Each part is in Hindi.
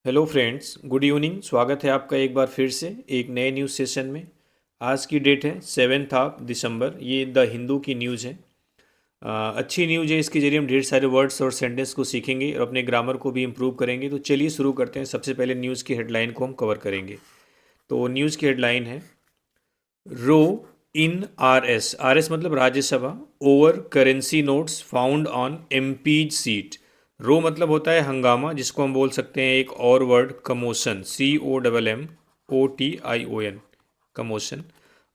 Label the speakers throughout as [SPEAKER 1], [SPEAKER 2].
[SPEAKER 1] Hello friends, good evening. स्वागत है आपका एक बार फिर से एक नए न्यूज़ सेशन में। आज की डेट है 7 दिसंबर। ये द हिंदू की न्यूज़ है। अच्छी न्यूज़ है। इसके जरिए हम ढेर सारे वर्ड्स और सेंटेंस को सीखेंगे और अपने ग्रामर को भी इम्प्रूव करेंगे। तो चलिए शुरू करते हैं। सबसे पहले न्यूज़ की हेडलाइन को हम कवर करेंगे। तो न्यूज़ की हेडलाइन है रो इन आरएस। आरएस मतलब Rajya Sabha. Over currency notes found on MPs seat. Row मतलब होता है हंगामा, जिसको हम बोल सकते हैं एक और वर्ड कमोशन, COMMOTION, कमोशन।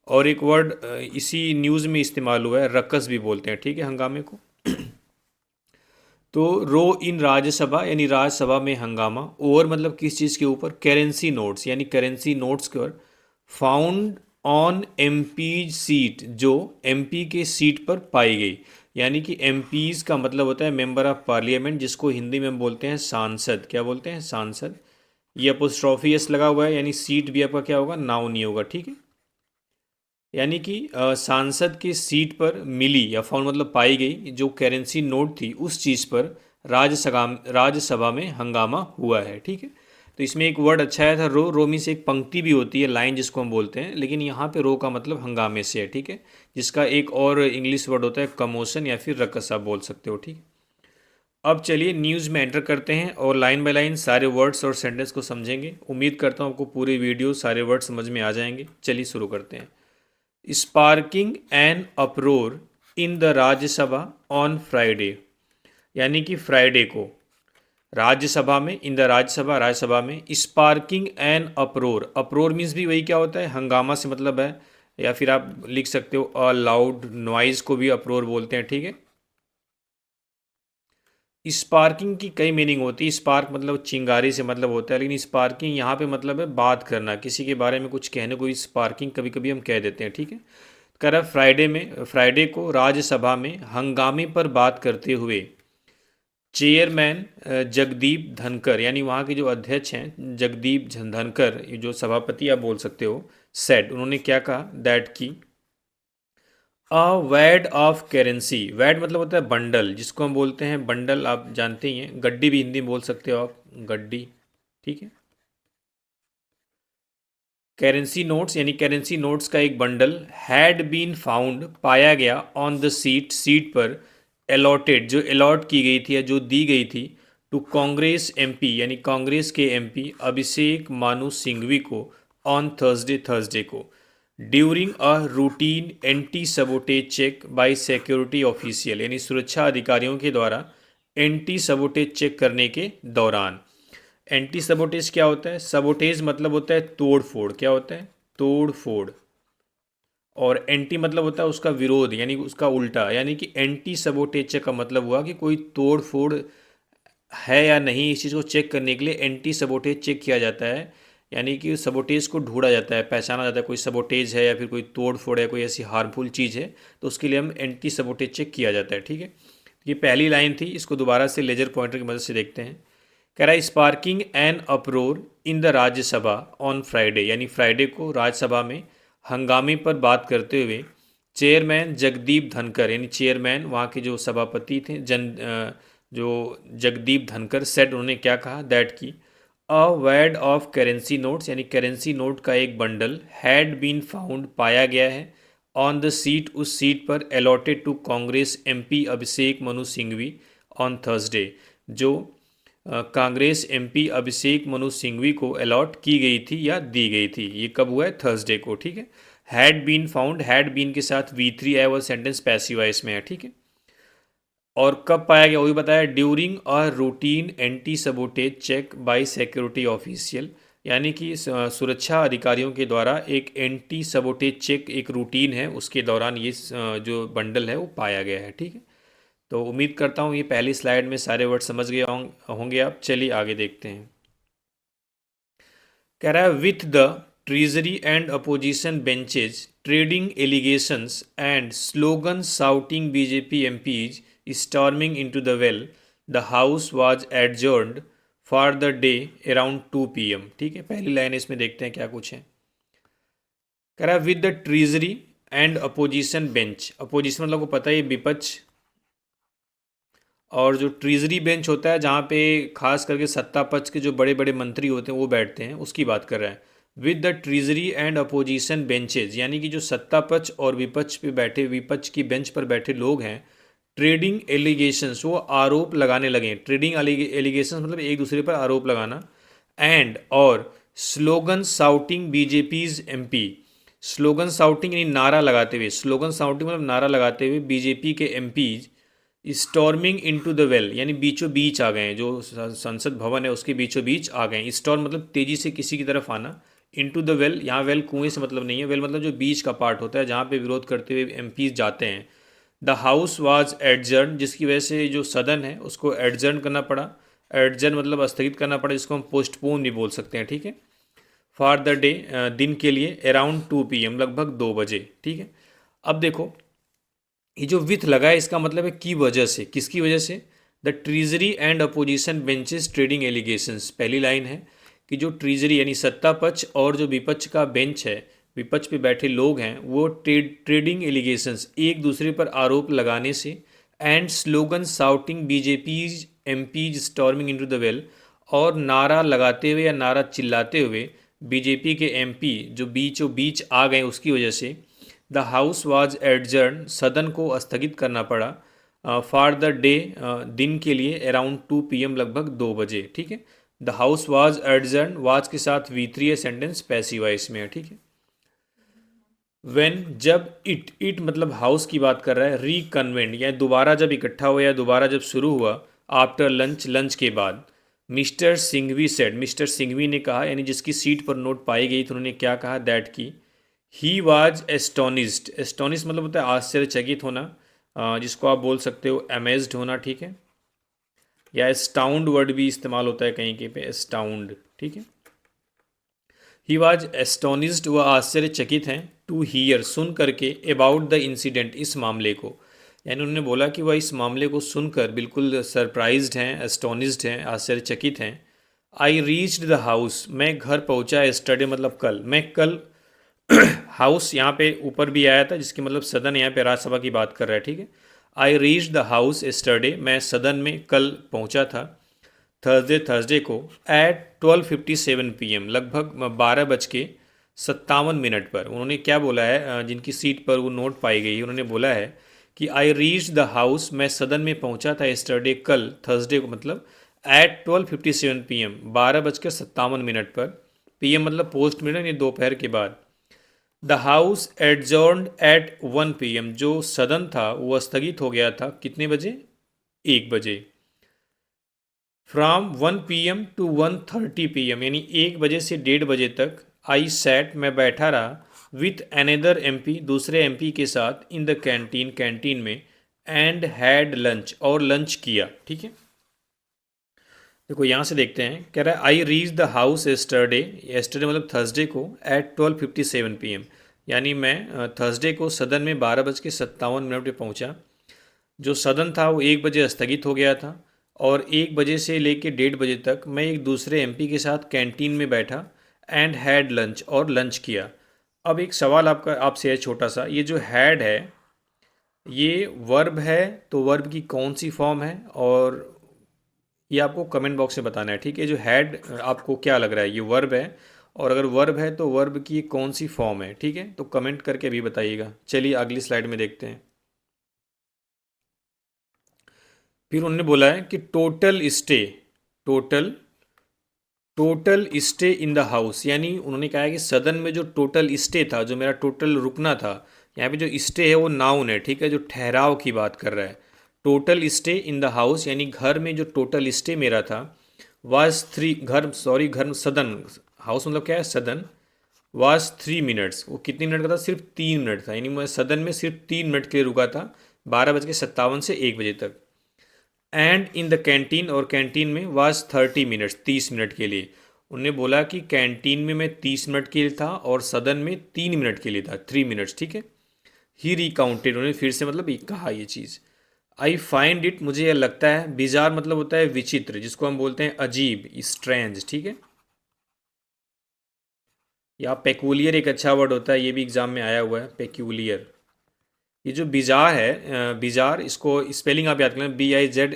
[SPEAKER 1] और एक वर्ड इसी न्यूज़ में इस्तेमाल हुआ है, रकस भी बोलते हैं, ठीक है, हंगामे को। तो रो इन राज्यसभा यानी राज्यसभा में हंगामा। ओवर मतलब किस चीज़ के ऊपर? करेंसी नोट्स यानी करेंसी नोट्स के ऊपर। फाउंड ऑन एमपी सीट, जो एमपी के सीट पर पाई गई। यानी कि एमपीज का मतलब होता है मेंबर ऑफ पार्लियामेंट, जिसको हिंदी में हम बोलते हैं सांसद। क्या बोलते हैं? सांसद। ये अपोस्ट्रोफी एस लगा हुआ है, यानी सीट भी आपका क्या होगा? नाउन नहीं होगा, ठीक है। यानी कि सांसद की सीट पर मिली या फाउंड मतलब पाई गई जो करेंसी नोट थी, उस चीज़ पर राज्यसभा में हंगामा हुआ है, ठीक है। तो इसमें एक वर्ड अच्छा आया था, रो। रो में से एक पंक्ति भी होती है, लाइन जिसको हम बोलते हैं, लेकिन यहाँ पे रो का मतलब हंगामे से है, ठीक है। जिसका एक और इंग्लिश वर्ड होता है कमोशन या फिर रकस, आप बोल सकते हो, ठीक है। अब चलिए न्यूज़ में एंटर करते हैं और लाइन बाय लाइन सारे वर्ड्स और सेंटेंस को समझेंगे। उम्मीद करता हूँ आपको पूरी वीडियो सारे वर्ड समझ में आ जाएंगे। चलिए शुरू करते हैं। Sparking an uproar in the Rajya Sabha on Friday. यानी कि फ्राइडे को राज्यसभा में, इन द राज्यसभा, राज्यसभा में sparking an uproar. Uproar means भी वही क्या होता है? हंगामा से मतलब है। या फिर आप लिख सकते हो अ लाउड नॉइज को भी अप्रोर बोलते हैं, ठीक है। स्पार्किंग की कई मीनिंग होती है। स्पार्क मतलब चिंगारी से मतलब होता है, लेकिन स्पार्किंग यहाँ पे मतलब है बात करना, किसी के बारे में कुछ कहने को स्पार्किंग कभी कभी हम कह देते हैं, ठीक है। कह रहा फ्राइडे को राज्यसभा में हंगामे पर बात करते हुए चेयरमैन जगदीप धनकर, यानी वहाँ के जो अध्यक्ष हैं जगदीप धनकर, ये जो सभापति आप बोल सकते हो, सेड, उन्होंने क्या कहा? दैट की अ वैड ऑफ करेंसी। वैड मतलब होता है बंडल, जिसको हम बोलते हैं बंडल, आप जानते ही हैं। गड्डी भी हिंदी में बोल सकते हो आप, गड्डी, ठीक है। करेंसी नोट्स यानी करेंसी नोट्स का एक बंडल हैड बीन फाउंड, पाया गया, ऑन द सीट, सीट पर, अलॉटेड जो अलॉट की गई थी या जो दी गई थी, टू कांग्रेस एमपी यानी कांग्रेस के एमपी अभिषेक मानु सिंघवी को, ऑन थर्सडे को, during a routine anti sabotage check by security official, यानी सुरक्षा अधिकारियों के द्वारा एंटी सबोटेज चेक करने के दौरान। एंटी सबोटेज क्या होता है? सबोटेज मतलब होता है तोड़ फोड़। क्या होता है? तोड़ फोड़। और एंटी मतलब होता है उसका विरोध यानी उसका उल्टा। यानी कि एंटी सबोटेज का मतलब हुआ कि कोई तोड़ फोड़ है या नहीं, इस चीज़ को चेक करने के लिए एंटी सबोटेज चेक किया जाता है। यानी कि सबोटेज को ढूंढा जाता है, पहचाना जाता है कोई सबोटेज है या फिर कोई तोड़ फोड़ है, कोई ऐसी हार्मफुल चीज़ है, तो उसके लिए हम एंटी सबोटेज चेक किया जाता है, ठीक है। ये पहली लाइन थी, इसको दोबारा से लेजर पॉइंटर की मदद से देखते हैं। कह रहा है sparking an uproar in the Rajya Sabha on Friday, यानी फ्राइडे को राज्यसभा में हंगामे पर बात करते हुए चेयरमैन जगदीप धनकर, यानी चेयरमैन वहाँ के जो सभापति थे जो जगदीप धनकर, सेट, उन्होंने क्या कहा? दैट की a wad of currency notes यानी करेंसी नोट का एक बंडल हैड बीन फाउंड, पाया गया है, ऑन द सीट, उस सीट पर, allotted to Congress MP Abhishek Manu Singhvi on Thursday, जो कांग्रेस एमपी अभिषेक मनु सिंघवी को अलॉट की गई थी या दी गई थी। ये कब हुआ है? थर्सडे को, ठीक है। Had been found, had been के साथ V3 आया, वो सेंटेंस पैसिव है इसमें है, ठीक है। और कब पाया गया वो भी बताया, during a routine anti sabotage check by security official, यानी कि सुरक्षा अधिकारियों के द्वारा एक एंटी सबोटेज चेक, एक रूटीन है, उसके दौरान ये जो बंडल है वो पाया गया है, ठीक है। तो उम्मीद करता हूँ ये पहली स्लाइड में सारे वर्ड समझ गए होंगे आप। चलिए आगे देखते हैं। कह रहा है with the treasury and opposition benches trading allegations and slogan shouting BJP MPs storming into the well, the house was adjourned for the day around 2 PM, ठीक है। पहली लाइन इसमें देखते हैं क्या कुछ है। कह रहा है with the treasury and opposition bench. Opposition मतलब को पता है, विपक्ष, और जो ट्रीजरी बेंच होता है जहाँ पे खास करके सत्ता पक्ष के जो बड़े बड़े मंत्री होते हैं वो बैठते हैं, उसकी बात कर रहा है। With the treasury and opposition benches, यानी कि जो सत्ता पक्ष और विपक्ष पे बैठे, विपक्ष की बेंच पर बैठे लोग हैं, ट्रेडिंग एलिगेशंस, वो आरोप लगाने लगे। ट्रेडिंग एलिगेशंस मतलब एक दूसरे पर आरोप लगाना। एंड और slogan shouting BJP's MP, slogan shouting यानी नारा लगाते हुए, स्लोगन साउटिंग मतलब नारा लगाते हुए बीजेपी के MPs storming into the well, यानी बीचों बीच आ गए हैं, जो संसद भवन है उसके बीचों बीच आ गए हैं। स्टॉर्म मतलब तेजी से किसी की तरफ आना, इनटू द वेल, यहाँ वेल कुएं से मतलब नहीं है, वेल मतलब जो बीच का पार्ट होता है जहाँ पे विरोध करते हुए एमपीज जाते हैं। द हाउस वाज एडजर्न, जिसकी वजह से जो सदन है उसको एडजर्न करना पड़ा। एडजर्न मतलब स्थगित करना पड़ा, जिसको हम पोस्टपोन भी बोल सकते हैं, ठीक है। फॉर द डे, दिन के लिए, अराउंड 2 PM, लगभग 2 बजे, ठीक है। अब देखो ये जो विथ लगा है इसका मतलब है की वजह से, किसकी वजह से? The treasury and opposition benches trading allegations. पहली लाइन है कि जो ट्रीजरी यानी सत्ता पक्ष और जो विपक्ष का बेंच है, विपक्ष पे बैठे लोग हैं, वो ट्रेडिंग एलिगेशंस, एक दूसरे पर आरोप लगाने से, and slogan shouting BJP's MPs storming into the well, और नारा लगाते हुए या नारा चिल्लाते हुए बीजेपी के एमपी जो बीचों बीच आ गए उसकी वजह से द हाउस वाज एडजर्न, सदन को स्थगित करना पड़ा। फॉर द डे, दिन के लिए, अराउंड 2 PM, लगभग 2 बजे, ठीक है। The house was adjourn, was के साथ V3 है, सेंटेंस पैसिव है इसमें, ठीक है। वेन, जब, इट मतलब हाउस की बात कर रहा है, रिकन्वेंट या दोबारा जब इकट्ठा हुआ या दोबारा जब शुरू हुआ, आफ्टर लंच, लंच के बाद, mister Singhvi said, mister Singhvi ने कहा, यानी जिसकी सीट पर नोट पाई गई तो उन्होंने क्या कहा, दैट की ही वाज एस्टोनिस्ड, एस्टोनिश मतलब होता है आश्चर्यचकित होना, जिसको आप बोल सकते हो अमेज्ड होना, ठीक है। या एस्टाउंड वर्ड भी इस्तेमाल होता है कहीं कहीं पे, एस्टाउंड, ठीक है। ही वाज एस्टोनिस्ड, वह आश्चर्यचकित हैं, टू हियर, सुन करके, अबाउट द इंसिडेंट, इस मामले को, यानी उन्होंने बोला कि वह इस मामले को सुनकर बिल्कुल सरप्राइज्ड हैं, एस्टोनिस्ड हैं, आश्चर्यचकित हैं। आई रीच्ड द हाउस, मैं घर पहुंचा, एस्टरडे मतलब कल, मैं कल हाउस यहाँ पे ऊपर भी आया था, जिसकी मतलब सदन, यहाँ पे राज्यसभा की बात कर रहा है, ठीक है। I reach the house yesterday, मैं सदन में कल पहुँचा था, थर्सडे को, एट 12:57 PM, लगभग 12:57 पर। उन्होंने क्या बोला है, जिनकी सीट पर वो नोट पाई गई, उन्होंने बोला है कि आई रीच द हाउस, मैं सदन में पहुंचा था एस्टरडे, कल, थर्सडे को मतलब, एट 12:57 PM, 12:57 पर। PM मतलब पोस्ट मिनट, यानी दोपहर के बाद। द हाउस एडजॉर्न्ड एट 1 PM, जो सदन था वो स्थगित हो गया था कितने बजे? 1 बजे। फ्रॉम 1 PM टू 1:30 PM, यानी 1 बजे से 1:30 बजे तक। आई सैट, मैं बैठा रहा, विथ अनदर MP, दूसरे MP के साथ, इन द कैंटीन, कैंटीन में, एंड हैड लंच, और लंच किया, ठीक है। देखो यहाँ से देखते हैं, कह रहा है I reach the house yesterday, yesterday मतलब थर्सडे को, एट 12:57 PM, यानी मैं थर्सडे को सदन में 12:57 पे पहुँचा। जो सदन था वो 1 बजे स्थगित हो गया था, और 1 बजे से लेके 1:30 बजे तक मैं एक दूसरे MP के साथ कैंटीन में बैठा, एंड हैड लंच, और लंच किया। अब एक सवाल आपका, आपसे है छोटा सा, ये जो हैड है ये वर्ब है, तो वर्ब की कौन सी फॉर्म है, और ये आपको कमेंट बॉक्स में बताना है, ठीक है। जो हैड आपको क्या लग रहा है, ये वर्ब है, और अगर वर्ब है तो वर्ब की कौन सी फॉर्म है, ठीक है, तो कमेंट करके भी बताइएगा। चलिए अगली स्लाइड में देखते हैं। फिर उन्होंने बोला है कि total stay, total total stay in the house, यानी उन्होंने कहा है कि सदन में जो टोटल स्टे था, जो मेरा टोटल रुकना था, यहाँ पे जो स्टे है वो नाउन है, ठीक है, जो ठहराव की बात कर रहा है। Total stay in the house, यानी घर में जो टोटल स्टे मेरा था, वाज 3, घर सॉरी घर सदन, हाउस मतलब क्या है, सदन, वाज 3 मिनट्स, वो कितने मिनट का था, सिर्फ 3 मिनट था, यानी मैं सदन में सिर्फ 3 मिनट के लिए रुका था, 12:57 से 1 बजे तक। एंड इन द कैंटीन, और कैंटीन में, वाज 30 मिनट्स, 30 मिनट के लिए। उन्होंने बोला कि कैंटीन में मैं 30 मिनट के लिए था, और सदन में 3 मिनट के लिए था, 3 मिनट्स, ठीक है। ही रिकाउंटेड, उन्होंने फिर से मतलब कहा ये चीज़। आई फाइंड इट, मुझे यह लगता है, बिजार मतलब होता है विचित्र, जिसको हम बोलते हैं अजीब, स्ट्रेंज, ठीक है। या पेक्यूलियर एक अच्छा वर्ड होता है, ये भी एग्जाम में आया हुआ है, पेक्यूलियर। ये जो बिजार है, बिजार, इसको स्पेलिंग आप याद करें, BIZA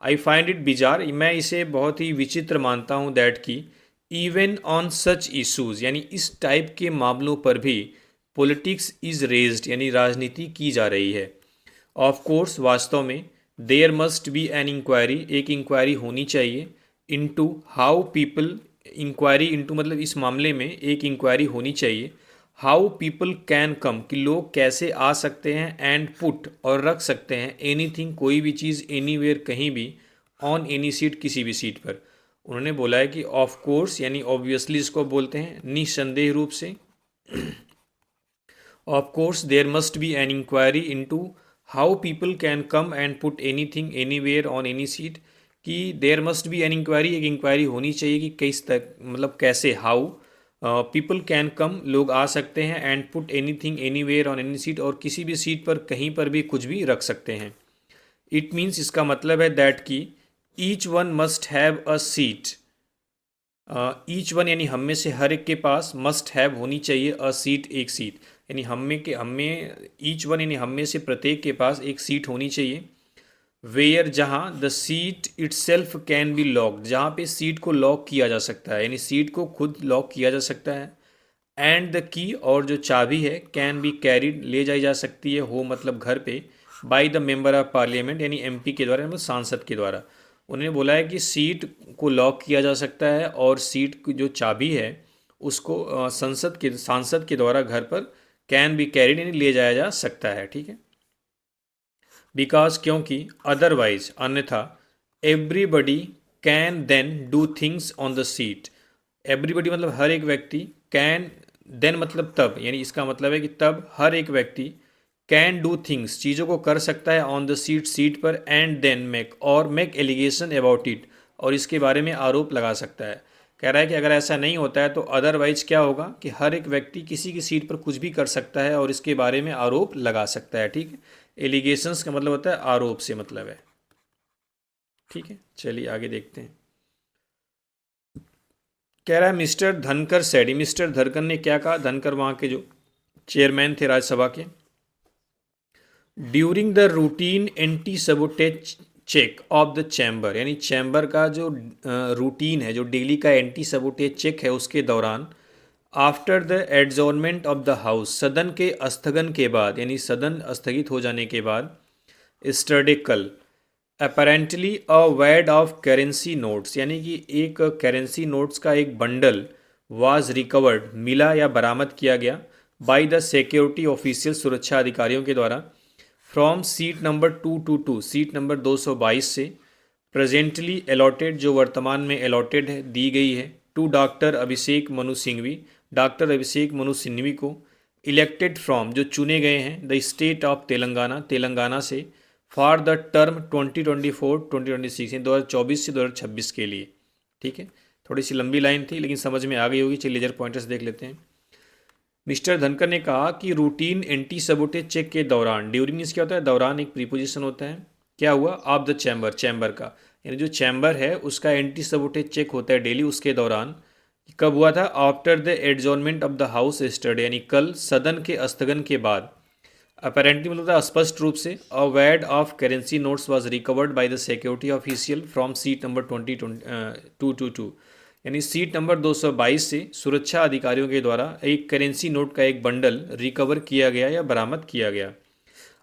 [SPEAKER 1] I find it bizarre, मैं इसे बहुत ही विचित्र मानता हूँ, दैट की इवन ऑन सच इशूज़, यानी इस टाइप के मामलों पर भी पॉलिटिक्स इज़ रेज्ड, यानी राजनीति की जा रही है। ऑफ कोर्स, वास्तव में, there must be an inquiry, एक इंक्वायरी होनी चाहिए, into how people, inquiry into मतलब इस मामले में एक इंक्वायरी होनी चाहिए, हाउ पीपल कैन कम, कि लोग कैसे आ सकते हैं, एंड पुट, और रख सकते हैं, एनीथिंग, कोई भी चीज़, एनीवेयर, कहीं भी, ऑन एनी सीट, किसी भी सीट पर। उन्होंने बोला है कि ऑफ कोर्स यानी ऑब्वियसली इसको बोलते हैं, निस्संदेह रूप से, of course there must be an inquiry into how people can come and put anything anywhere on any seat, कि there must be an inquiry, एक इंक्वायरी होनी चाहिए कि किस तक, मतलब कैसे, हाउ पीपल कैन कम, लोग आ सकते हैं, and put anything anywhere on any seat, और किसी भी सीट पर, कहीं पर भी कुछ भी रख सकते हैं। इट मीन्स, इसका मतलब है दैट कि each one must have a seat, each one यानी हम में से हर एक के पास, मस्ट हैव होनी चाहिए, अ सीट, एक सीट, यानी हम में ईच वन यानी हम में से प्रत्येक के पास एक सीट होनी चाहिए, वेयर, जहाँ, the seat itself can be locked, जहाँ पे सीट को लॉक किया जा सकता है, यानी सीट को खुद लॉक किया जा सकता है, एंड द की, और जो चाबी है, कैन बी कैरिड, ले जाई जा सकती है, हो मतलब घर पे, by the member of parliament, यानी एमपी के द्वारा, मतलब सांसद के द्वारा। उन्होंने बोला है कि सीट को लॉक किया जा सकता है, और सीट की जो चाबी है उसको सांसद के द्वारा घर पर कैन बी कैरिड, यानी ले जाया जा सकता है, ठीक है। बिकॉज, क्योंकि, अदरवाइज, अन्यथा, everybody can then do things on the seat, everybody मतलब हर एक व्यक्ति, कैन, देन मतलब तब, यानी इसका मतलब है कि तब हर एक व्यक्ति कैन डू थिंग्स, चीज़ों को कर सकता है, ऑन द सीट, सीट पर, एंड देन मेक, और मेक एलिगेशन अबाउट इट, और इसके बारे में आरोप लगा सकता है। कह रहा है कि अगर ऐसा नहीं होता है तो अदरवाइज क्या होगा कि हर एक व्यक्ति किसी की सीट पर कुछ भी कर सकता है और इसके बारे में आरोप लगा सकता है, ठीक है। एलिगेशंस का मतलब होता है आरोप से मतलब है, ठीक है। चलिए आगे देखते हैं। कह रहा है मिस्टर धनकर सेडी, मिस्टर धनकर ने क्या कहा, धनकर वहाँ के जो चेयरमैन थे राज्यसभा के, during the routine anti sabotage check of the chamber, यानी चैम्बर का जो रूटीन है, जो डेली का एंटी सबोटेज चेक है, उसके दौरान, after the adjournment of the house, सदन के स्थगन के बाद, यानी सदन स्थगित हो जाने के बाद, स्टरडे कल, apparently a wad of currency notes, यानी कि एक करेंसी नोट्स का एक बंडल वाज रिकवर्ड, मिला या बरामद किया गया, बाय द सिक्योरिटी ऑफिशियल, सुरक्षा अधिकारियों के द्वारा, from seat number 222, seat number 222 से, प्रेजेंटली अलॉटेड, जो वर्तमान में अलॉटेड है, दी गई है, to doctor Abhishek Manu Singhvi, doctor Abhishek Manu Singhvi को, इलेक्टेड फ्रॉम, जो चुने गए हैं, the state of Telangana, Telangana से, फॉर द टर्म 2024-2026, 2024 से 2026 के लिए, ठीक है। थोड़ी सी लंबी लाइन थी लेकिन समझ में आ गई होगी। चलिए लेजर पॉइंटर्स देख लेते हैं। मिस्टर धनकर ने कहा कि रूटीन एंटी सबोटेज चेक के दौरान, ड्यूरिंग मीन्स क्या होता है, दौरान एक प्रीपोजिशन होता है, क्या हुआ, ऑफ द चैम्बर, चैम्बर का, यानी जो चैम्बर है उसका एंटी सबोटेज चेक होता है डेली, उसके दौरान, कब हुआ था, after the adjournment of the house study, यानी कल सदन के स्थगन के बाद, अपेरेंटली मतलब था स्पष्ट रूप से, a wad of currency notes was recovered by the security official from seat number 222, यानी सीट नंबर 222 से सुरक्षा अधिकारियों के द्वारा एक करेंसी नोट का एक बंडल रिकवर किया गया या बरामद किया गया।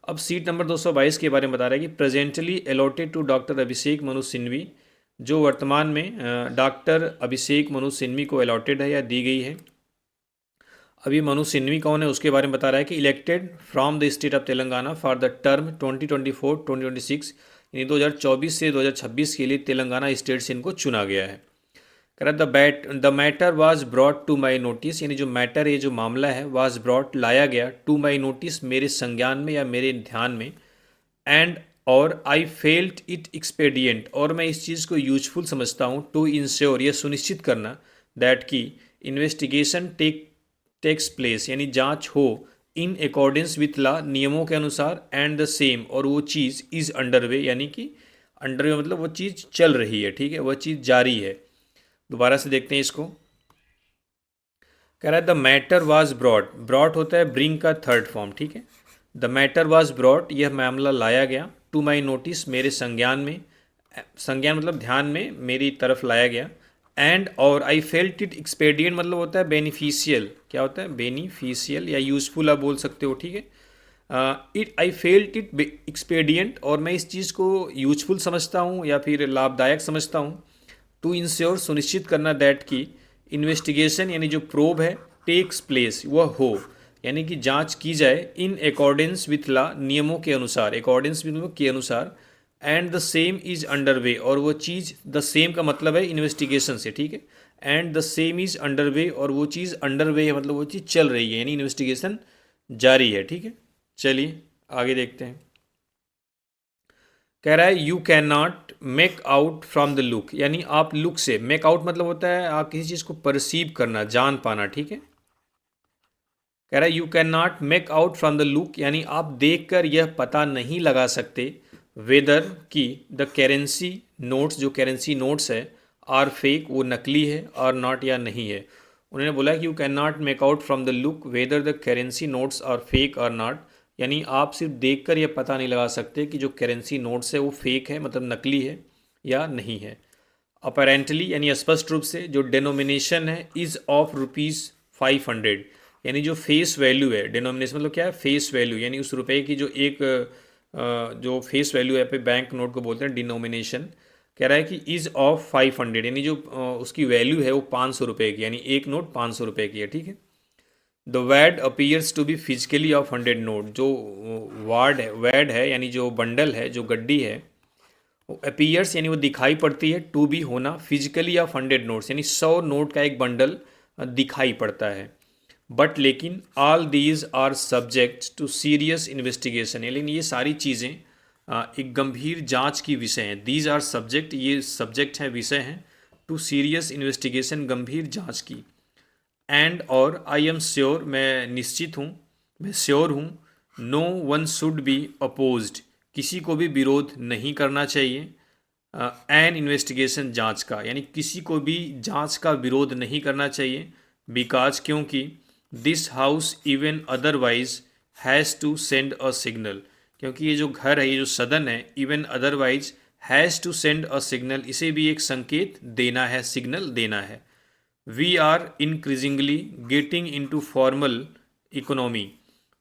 [SPEAKER 1] अब सीट नंबर 222 के बारे में बता रहा है कि presently allotted to doctor Abhishek Manu Singhvi, जो वर्तमान में डॉक्टर अभिषेक मनु सिंघवी को अलॉटेड है या दी गई है। अभी मनु सिंघवी कौन है उसके बारे में बता रहा है कि elected from the state of Telangana for the term 2024-2026, यानी 2024 से 2026 के लिए तेलंगाना स्टेट से इनको चुना गया है। कह रहा the matter was brought to my notice, यानी जो मैटर है, जो मामला है, वाज ब्रॉट, लाया गया, टू माई नोटिस, मेरे संज्ञान में या मेरे ध्यान में, एंड और आई फेल्ट इट एक्सपेडिएंट, और मैं इस चीज़ को यूजफुल समझता हूँ, टू इंश्योर, यह सुनिश्चित करना, दैट की इन्वेस्टिगेशन टेक्स प्लेस, यानी जांच हो, इन अकॉर्डेंस विथ लॉ, नियमों के अनुसार, एंड द सेम, और वो चीज़ इज़ अंडरवे, यानी कि अंडरवे मतलब वो चीज़ चल रही है, ठीक है, वह चीज़ जारी है। दोबारा से देखते हैं इसको। कह रहा है the matter was brought, brought होता है ब्रिंग का थर्ड फॉर्म, ठीक है। द मैटर वाज ब्रॉट, यह मामला लाया गया, टू माई नोटिस, मेरे संज्ञान में, संज्ञान मतलब ध्यान में, मेरी तरफ लाया गया, एंड और आई फेल्ट इट एक्सपेडिएंट मतलब होता है बेनिफिशियल, क्या होता है बेनिफिशियल या यूजफुल आप बोल सकते हो, ठीक है। इट आई फेल्ट इट एक्सपेडिएंट, और मैं इस चीज़ को यूजफुल समझता हूँ या फिर लाभदायक समझता हूँ, टू इंश्योर सुनिश्चित करना, दैट की इन्वेस्टिगेशन यानी जो प्रोब है, टेक्स प्लेस वह हो, यानी कि जांच की जाए, इन अकॉर्डेंस विथ लॉ नियमों के अनुसार, अकॉर्डेंस विथ नियमों के अनुसार, and the same is under way, और वो चीज़, द सेम का मतलब है इन्वेस्टिगेशन से, ठीक है। And the same is under way, और वो चीज़ अंडर वे है मतलब वो चीज़ चल रही है, यानी इन्वेस्टिगेशन जारी है, ठीक है। चलिए आगे देखते हैं। कह रहा है you can not make out from the look, यानी आप लुक से, मेक आउट मतलब होता है आप किसी चीज़ को परसीव करना, जान पाना, ठीक है। कह रहा है you can not make out from the look, यानी आप देखकर यह पता नहीं लगा सकते, वेदर की द करेंसी नोट्स, जो करेंसी नोट्स है, आर फेक वो नकली है, और नॉट या नहीं है। उन्होंने बोला कि you can not make out from the look whether the currency notes are fake और नॉट, यानी आप सिर्फ देखकर यह पता नहीं लगा सकते कि जो करेंसी नोट्स है वो फेक है मतलब नकली है या नहीं है। अपरेंटली यानी स्पष्ट रूप से, जो डेनोमिनेशन है इज़ ऑफ ₹500, यानी जो फेस वैल्यू है, डेनोमिनेशन मतलब क्या है, फेस वैल्यू, यानी उस रुपए की जो एक जो फेस वैल्यू है पे बैंक नोट को बोलते हैं डिनोमिनेशन। कह रहा है कि इज़ ऑफ 500, यानी जो उसकी वैल्यू है वो 500 रुपये की, यानी एक नोट 500 रुपये की है, ठीक है। The wad appears to be physically of 100 note, जो वार्ड है, वैड है यानी जो बंडल है, जो गड्डी है, अपीयर्स यानी वो दिखाई पड़ती है, टू बी होना, फिजिकली ऑफ 100 नोट्स, यानी 100 नोट का एक बंडल दिखाई पड़ता है। बट लेकिन all these are subject to serious investigation, लेकिन ये सारी चीज़ें एक गंभीर जांच की विषय हैं। दीज आर सब्जेक्ट, ये सब्जेक्ट हैं, विषय हैं, टू सीरियस इन्वेस्टिगेशन, गंभीर जांच की। एंड और आई एम श्योर, मैं निश्चित हूँ, मैं श्योर हूँ, no one should be opposed, किसी को भी विरोध नहीं करना चाहिए, एन इन्वेस्टिगेशन जांच का, यानी किसी को भी जांच का विरोध नहीं करना चाहिए, बिकॉज क्योंकि this house even otherwise has to send a signal, क्योंकि ये जो घर है, ये जो सदन है, even otherwise has to send a signal, इसे भी एक संकेत देना है, सिग्नल देना है। We are increasingly getting into formal economy,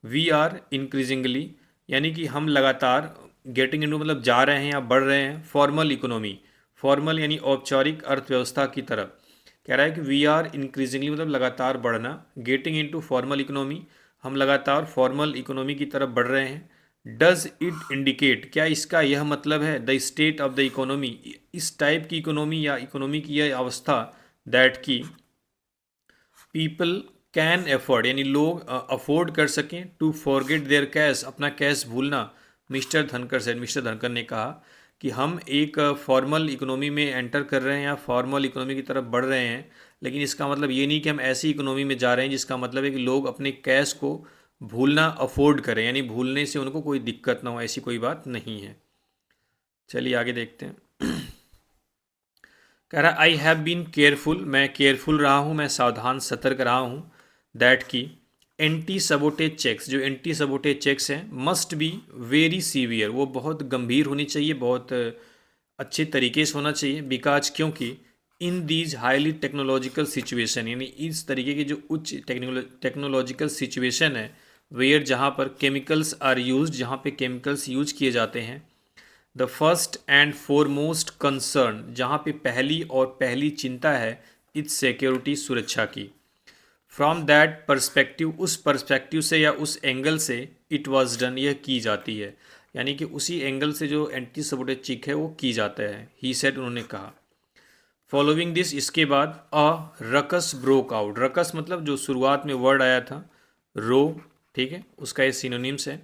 [SPEAKER 1] we are increasingly यानी कि हम लगातार, गेटिंग इनटू मतलब जा रहे हैं या बढ़ रहे हैं, फॉर्मल इकोनॉमी, फॉर्मल यानी औपचारिक अर्थव्यवस्था की तरफ। कह रहा है कि वी आर इंक्रीजिंगली मतलब लगातार बढ़ना, गेटिंग इनटू फॉर्मल इकोनॉमी, हम लगातार फॉर्मल इकोनॉमी की तरफ बढ़ रहे हैं। डज इट इंडिकेट, क्या इसका यह मतलब है, the state of the economy, इस टाइप की इकोनॉमी या इकोनॉमी की यह अवस्था, दैट की पीपल कैन एफोर्ड, यानी लोग अफोर्ड कर सकें, टू फॉरगेट देयर कैश, अपना कैश भूलना। मिस्टर धनकर से, मिस्टर धनकर ने कहा कि हम एक फॉर्मल इकोनॉमी में एंटर कर रहे हैं या फॉर्मल इकोनॉमी की तरफ बढ़ रहे हैं, लेकिन इसका मतलब ये नहीं कि हम ऐसी इकोनॉमी में जा रहे हैं जिसका मतलब है कि लोग अपने कैश को भूलना अफोर्ड करें, यानी भूलने से उनको कोई दिक्कत ना हो, ऐसी कोई बात नहीं है। चलिए आगे देखते हैं। कह रहा आई हैव बीन केयरफुल, मैं केयरफुल रहा हूँ, मैं सावधान सतर्क रहा हूँ, दैट की एंटी सबोटेज चेक्स, जो एंटी सबोटेज चेक्स हैं, मस्ट बी वेरी सीवियर, वो बहुत गंभीर होनी चाहिए, बहुत अच्छे तरीके से होना चाहिए, बिकॉज क्योंकि in these highly technological situation, यानी इस तरीके की जो उच्च टेक्नोलॉजिकल सिचुएशन है, वेयर जहाँ पर केमिकल्स आर यूज, जहाँ पे केमिकल्स यूज किए जाते हैं, the first and foremost concern, जहाँ पे पहली और पहली चिंता है, इट्स सिक्योरिटी, सुरक्षा की। फ्रॉम दैट परस्पेक्टिव, उस परस्पेक्टिव से या उस एंगल से, इट वाज डन, यह की जाती है, यानी कि उसी एंगल से जो एंटी सबोटेज चेक है वो की जाता है, ही सेड, उन्होंने कहा। फॉलोइंग दिस, इसके बाद अ रकस ब्रोक आउट, रकस मतलब जो शुरुआत में वर्ड आया था रो, ठीक है, उसका ये सिनोनिम्स है।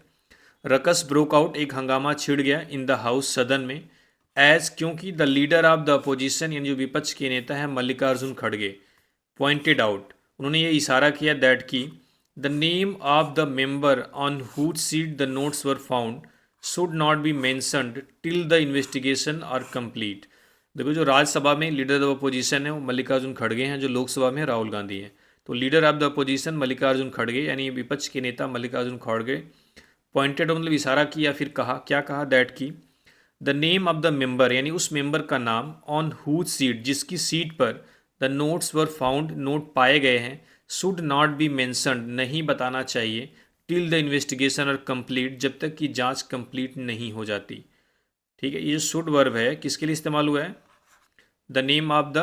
[SPEAKER 1] रकस ब्रोक आउट, एक हंगामा छिड़ गया, इन द हाउस, सदन में, एज क्योंकि the leader of the opposition, यानी जो विपक्ष के नेता हैं मल्लिकार्जुन खड़गे, पॉइंटेड आउट, उन्होंने ये इशारा किया, दैट की the name of the member on whose seat the notes were found should not be mentioned till the investigation are complete. देखो जो राज्यसभा में लीडर ऑफ अपोजिशन है वो मल्लिकार्जुन खड़गे हैं, जो लोकसभा में राहुल गांधी हैं, तो leader of the opposition Mallikarjun खड़गे यानी विपक्ष के नेता मल्लिकार्जुन खड़गे पॉइंटेड मतलब इशारा किया, फिर कहा, क्या कहा, दैट की the name of the member यानी उस मेंबर का नाम ऑन हुज सीट जिसकी सीट पर the notes were found note पाए गए हैं शुड नॉट बी मेंशनड नहीं बताना चाहिए till the investigation are complete जब तक कि जांच कंप्लीट नहीं हो जाती। ठीक है, ये जो शुड वर्ब है किसके लिए इस्तेमाल हुआ है? The name of the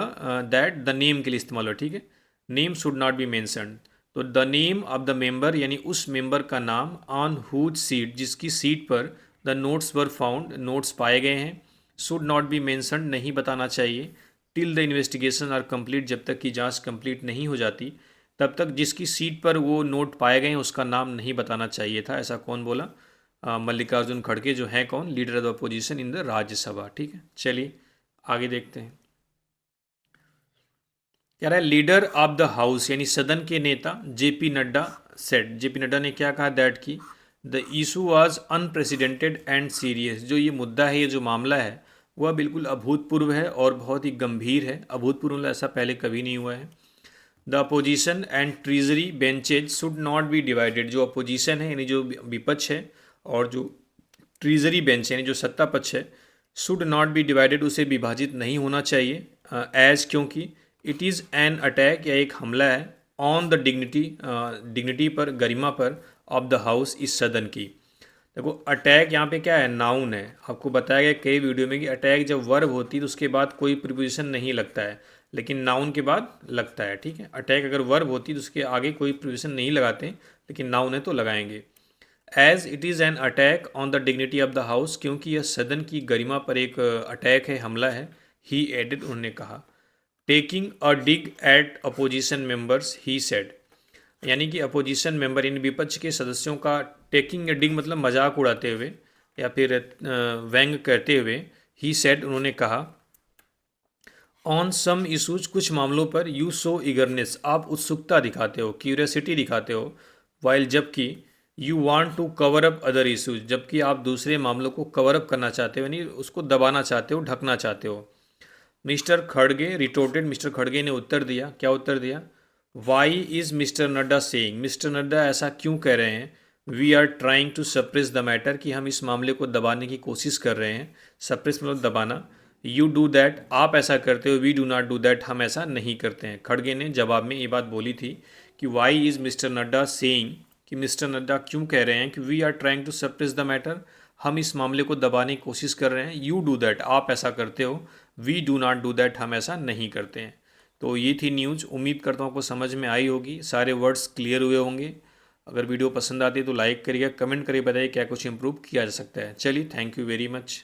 [SPEAKER 1] that the name के लिए इस्तेमाल हुआ। ठीक है, name should not be mentioned. तो the name of the member यानी उस मेंबर का नाम ऑन हुज सीट जिसकी सीट पर the notes were found notes पाए गए हैं शुड नॉट बी मेंशनड नहीं बताना चाहिए till the investigation are complete जब तक कि जांच कंप्लीट नहीं हो जाती तब तक जिसकी सीट पर वो नोट पाए गए हैं उसका नाम नहीं बताना चाहिए था। ऐसा कौन बोला? मल्लिकार्जुन खड़गे जो हैं कौन? Leader of the opposition in the Rajya Sabha. ठीक है, चलिए आगे देखते हैं। कह रहा है लीडर ऑफ द हाउस यानी सदन के नेता JP Nadda said, JP Nadda ने क्या कहा? दैट की the issue was unprecedented and serious, जो ये मुद्दा है, ये जो मामला है वह बिल्कुल अभूतपूर्व है और बहुत ही गंभीर है। अभूतपूर्व मतलब ऐसा पहले कभी नहीं हुआ है। The opposition and treasury benches should not be divided, जो अपोजिशन है यानी जो विपक्ष है और जो ट्रीजरी बेंच यानी जो सत्ता पक्ष है शुड नॉट बी डिवाइडेड उसे विभाजित नहीं होना चाहिए एज क्योंकि इट इज़ एन अटैक या एक हमला है ऑन द डिग्निटी पर गरिमा पर ऑफ द हाउस इस सदन की। देखो अटैक यहाँ पे क्या है? नाउन है। आपको बताया गया कई वीडियो में कि अटैक जब वर्ब होती है तो उसके बाद कोई प्रीपोजिशन नहीं लगता है लेकिन नाउन के बाद लगता है। ठीक है, अटैक अगर वर्ब होती तो उसके आगे कोई प्रीपोजिशन नहीं लगाते लेकिन नाउन है तो लगाएंगे। As it is an attack on the dignity of the house, क्योंकि यह सदन की गरिमा पर एक अटैक है, हमला है। ही एडेड, उन्होंने कहा। Taking a dig at opposition members he said, यानी कि अपोजिशन मेंबर यानी विपक्ष के सदस्यों का टेकिंग अ डिग मतलब मजाक उड़ाते हुए या फिर व्यंग करते हुए, ही सेड, उन्होंने कहा, ऑन सम इशूज, कुछ मामलों पर, यू शो ईगरनेस, आप उत्सुकता दिखाते हो, क्यूरियोसिटी दिखाते हो, वाइल, जबकि you want to cover up other issues, जबकि आप दूसरे मामलों को कवर अप करना चाहते हो यानी उसको दबाना चाहते हो, ढकना चाहते हो। मिस्टर खड़गे रिटोर्टेड, मिस्टर खड़गे ने उत्तर दिया। क्या उत्तर दिया? Why is mister Nadda saying, mister Nadda ऐसा क्यों कह रहे हैं? We are trying to suppress the matter, कि हम इस मामले को दबाने की कोशिश कर रहे हैं। सप्रेस मतलब दबाना। यू डू दैट, आप ऐसा करते हो। We do not do that, हम ऐसा नहीं करते हैं। खड़गे ने जवाब में ये बात बोली थी कि why is mister Nadda saying, कि मिस्टर नड्डा क्यों कह रहे हैं कि we are trying to suppress the matter, हम इस मामले को दबाने की कोशिश कर रहे हैं। यू डू दैट, आप ऐसा करते हो। We do not do that, हम ऐसा नहीं करते हैं। तो ये थी न्यूज़। उम्मीद करता हूँ आपको समझ में आई होगी, सारे वर्ड्स क्लियर हुए होंगे। अगर वीडियो पसंद आती है तो लाइक करिएगा, कमेंट करिए, बताइए क्या कुछ इंप्रूव किया जा सकता है। चलिए, थैंक यू वेरी मच।